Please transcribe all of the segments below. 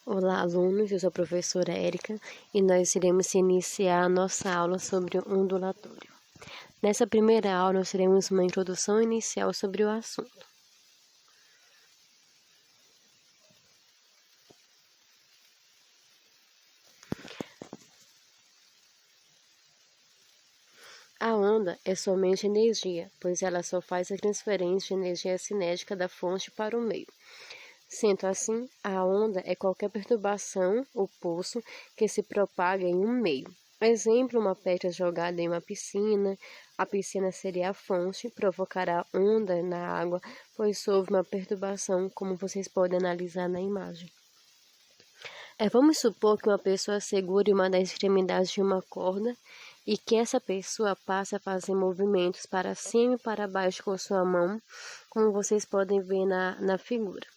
Olá, alunos, eu sou a professora Érica e nós iremos iniciar a nossa aula sobre o ondulatório. Nessa primeira aula, nós teremos uma introdução inicial sobre o assunto. A onda é somente energia, pois ela só faz a transferência de energia cinética da fonte para o meio. Sendo assim, a onda é qualquer perturbação ou pulso que se propaga em um meio. Exemplo, uma pedra jogada em uma piscina. A piscina seria a fonte, provocará onda na água, pois houve uma perturbação, como vocês podem analisar na imagem. Vamos supor que uma pessoa segure uma das extremidades de uma corda e que essa pessoa passe a fazer movimentos para cima e para baixo com sua mão, como vocês podem ver na figura.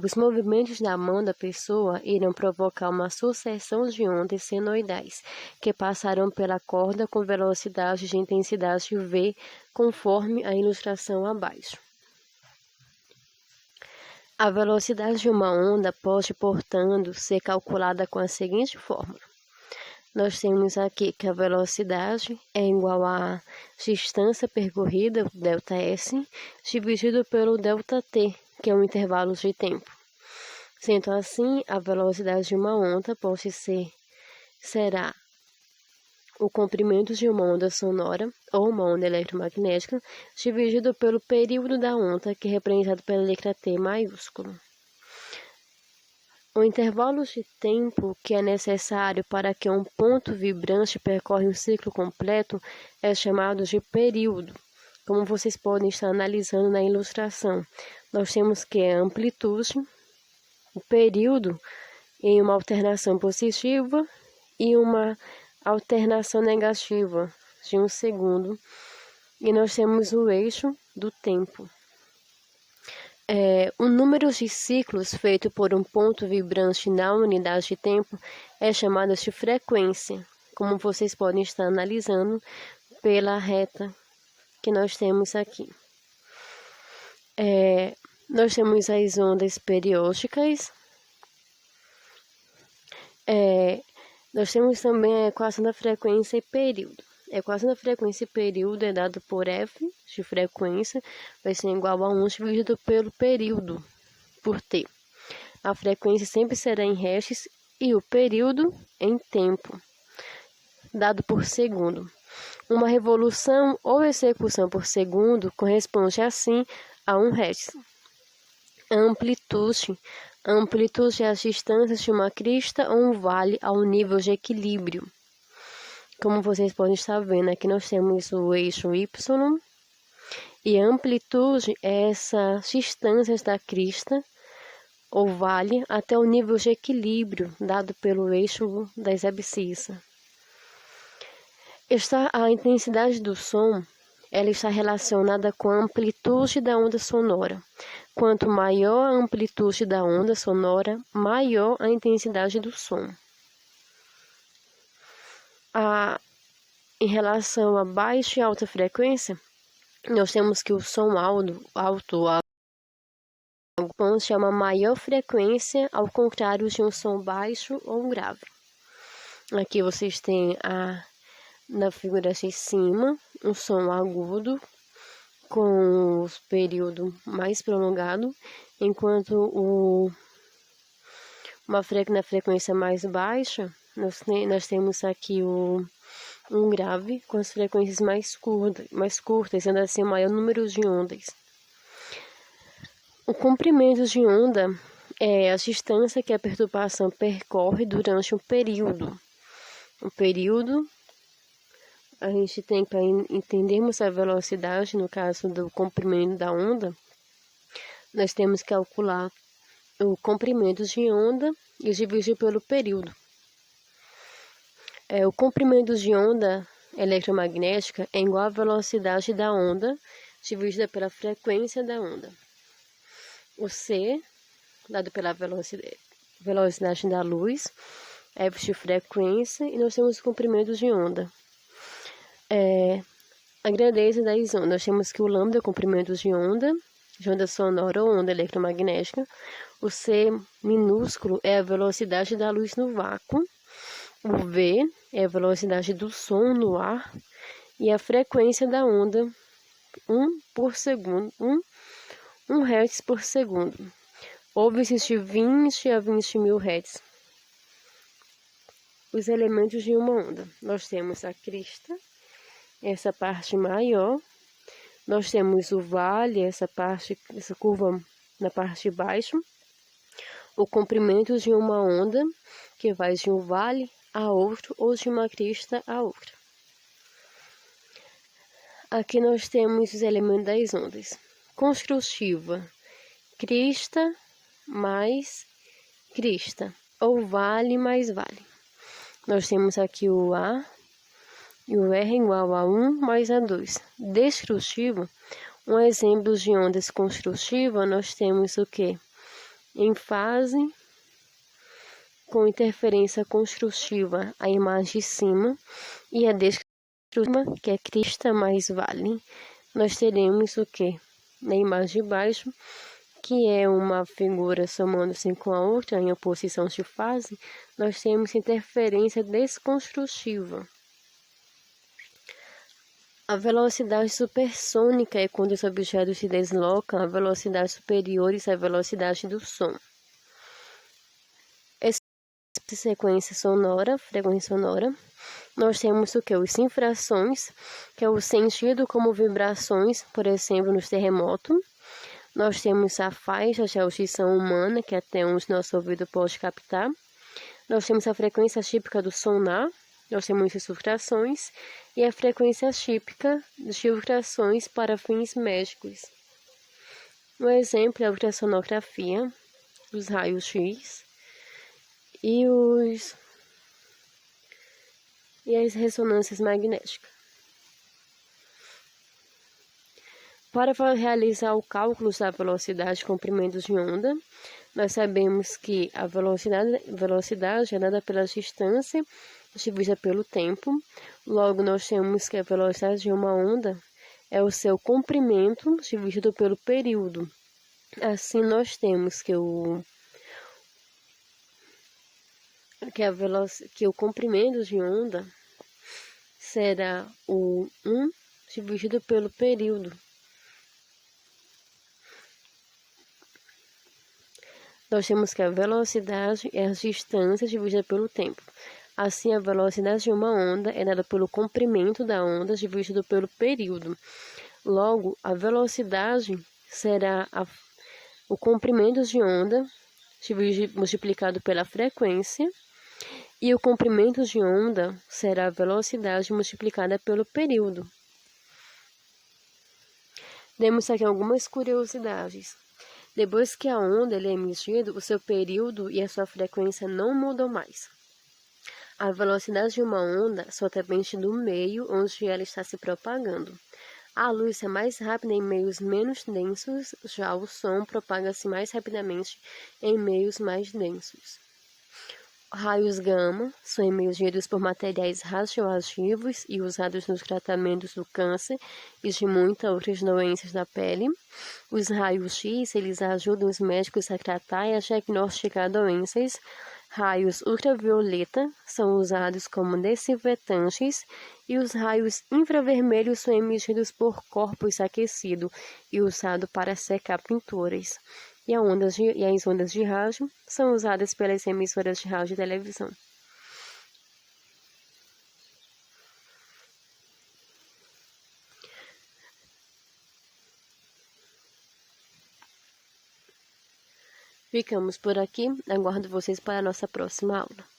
Os movimentos da mão da pessoa irão provocar uma sucessão de ondas senoidais, que passarão pela corda com velocidade de intensidade V, conforme a ilustração abaixo. A velocidade de uma onda pode, portanto, ser calculada com a seguinte fórmula. Nós temos aqui que a velocidade é igual à distância percorrida, ΔS, dividido pelo ΔT, que é um intervalo de tempo. Sendo assim, a velocidade de uma onda será o comprimento de uma onda sonora ou uma onda eletromagnética dividido pelo período da onda, que é representado pela letra T maiúsculo. O intervalo de tempo que é necessário para que um ponto vibrante percorra um ciclo completo é chamado de período. Como vocês podem estar analisando na ilustração, nós temos que a amplitude, o período em uma alternação positiva e uma alternação negativa de 1 segundo, e nós temos o eixo do tempo. O número de ciclos feito por um ponto vibrante na unidade de tempo é chamado de frequência, como vocês podem estar analisando pela reta que nós temos aqui. Nós temos as ondas periódicas. Nós temos também a equação da frequência e período. A equação da frequência e período é dada por F de frequência, vai ser igual a 1 dividido pelo período, por T. A frequência sempre será em Hertz e o período em tempo, dado por segundo. Uma revolução ou execução por segundo corresponde assim a 1 Hertz. A amplitude é a distância de uma crista ou um vale ao nível de equilíbrio. Como vocês podem estar vendo, aqui nós temos o eixo Y, e a amplitude é essa distância da crista ou vale até o nível de equilíbrio dado pelo eixo das abscissas. A intensidade do som ela está relacionada com a amplitude da onda sonora. Quanto maior a amplitude da onda sonora, maior a intensidade do som. Em relação a baixa e alta frequência, nós temos que o som alto é uma maior frequência, ao contrário de um som baixo ou grave. Aqui vocês têm na figura de cima, um som agudo com o período mais prolongado, enquanto na frequência mais baixa, nós temos aqui um grave com as frequências mais curtas, sendo assim o maior número de ondas. O comprimento de onda é a distância que a perturbação percorre durante um período. O período, a gente tem, para entendermos a velocidade, no caso do comprimento da onda, nós temos que calcular o comprimento de onda e dividir pelo período. O comprimento de onda eletromagnética é igual à velocidade da onda dividida pela frequência da onda. O C, dado pela velocidade da luz, F de frequência, e nós temos o comprimento de onda. A grandeza das ondas, nós temos que o lambda é o comprimento de onda sonora ou onda eletromagnética. O C minúsculo é a velocidade da luz no vácuo. O V é a velocidade do som no ar. E a frequência da onda, 1 por segundo, 1 Hz por segundo. Ou existir 20 a 20 mil Hz. Os elementos de uma onda. Nós temos a crista, essa parte maior. Nós temos o vale, essa curva na parte de baixo. O comprimento de uma onda, que vai de um vale a outro, ou de uma crista a outra. Aqui nós temos os elementos das ondas. Construtiva, crista mais crista, ou vale mais vale. Nós temos aqui o A e o R igual a 1 mais A2. Destrutiva, um exemplo de ondas construtiva, nós temos o quê? Em fase com interferência construtiva, a imagem de cima, e a destrutiva, que é crista mais vale, nós teremos o quê? Na imagem de baixo, que é uma figura somando-se com a outra em oposição de fase, nós temos interferência desconstrutiva. A velocidade supersônica é quando os objetos se deslocam a velocidades superiores à velocidade do som. Essa sequência sonora, frequência sonora, nós temos o que? Os infrações, que é o sentido como vibrações, por exemplo, nos terremotos. Nós temos a faixa de audição humana, que até onde nosso ouvido pode captar. Nós temos a frequência típica do sonar, nós temos as ultrações, e a frequência típica de ultrações para fins médicos. Um exemplo é a ultrassonografia, os raios-x e as ressonâncias magnéticas. Para realizar o cálculo da velocidade de comprimentos de onda, nós sabemos que a velocidade é dada pela distância dividida pelo tempo. Logo, nós temos que a velocidade de uma onda é o seu comprimento dividido pelo período. Assim, nós temos que o comprimento de onda será o 1 dividido pelo período. Nós temos que a velocidade é a distância dividida pelo tempo. Assim, a velocidade de uma onda é dada pelo comprimento da onda dividido pelo período. Logo, a velocidade será o comprimento de onda multiplicado pela frequência, e o comprimento de onda será a velocidade multiplicada pelo período. Temos aqui algumas curiosidades. Depois que a onda é emitida, o seu período e a sua frequência não mudam mais. A velocidade de uma onda só depende do meio onde ela está se propagando. A luz é mais rápida em meios menos densos, já o som propaga-se mais rapidamente em meios mais densos. Raios gama são emitidos por materiais radioativos e usados nos tratamentos do câncer e de muitas outras doenças da pele. Os raios X, eles ajudam os médicos a tratar e a diagnosticar doenças. Raios ultravioleta são usados como desinfetantes e os raios infravermelhos são emitidos por corpos aquecidos e usados para secar pinturas. E as ondas de rádio são usadas pelas emissoras de rádio e televisão. Ficamos por aqui, aguardo vocês para a nossa próxima aula.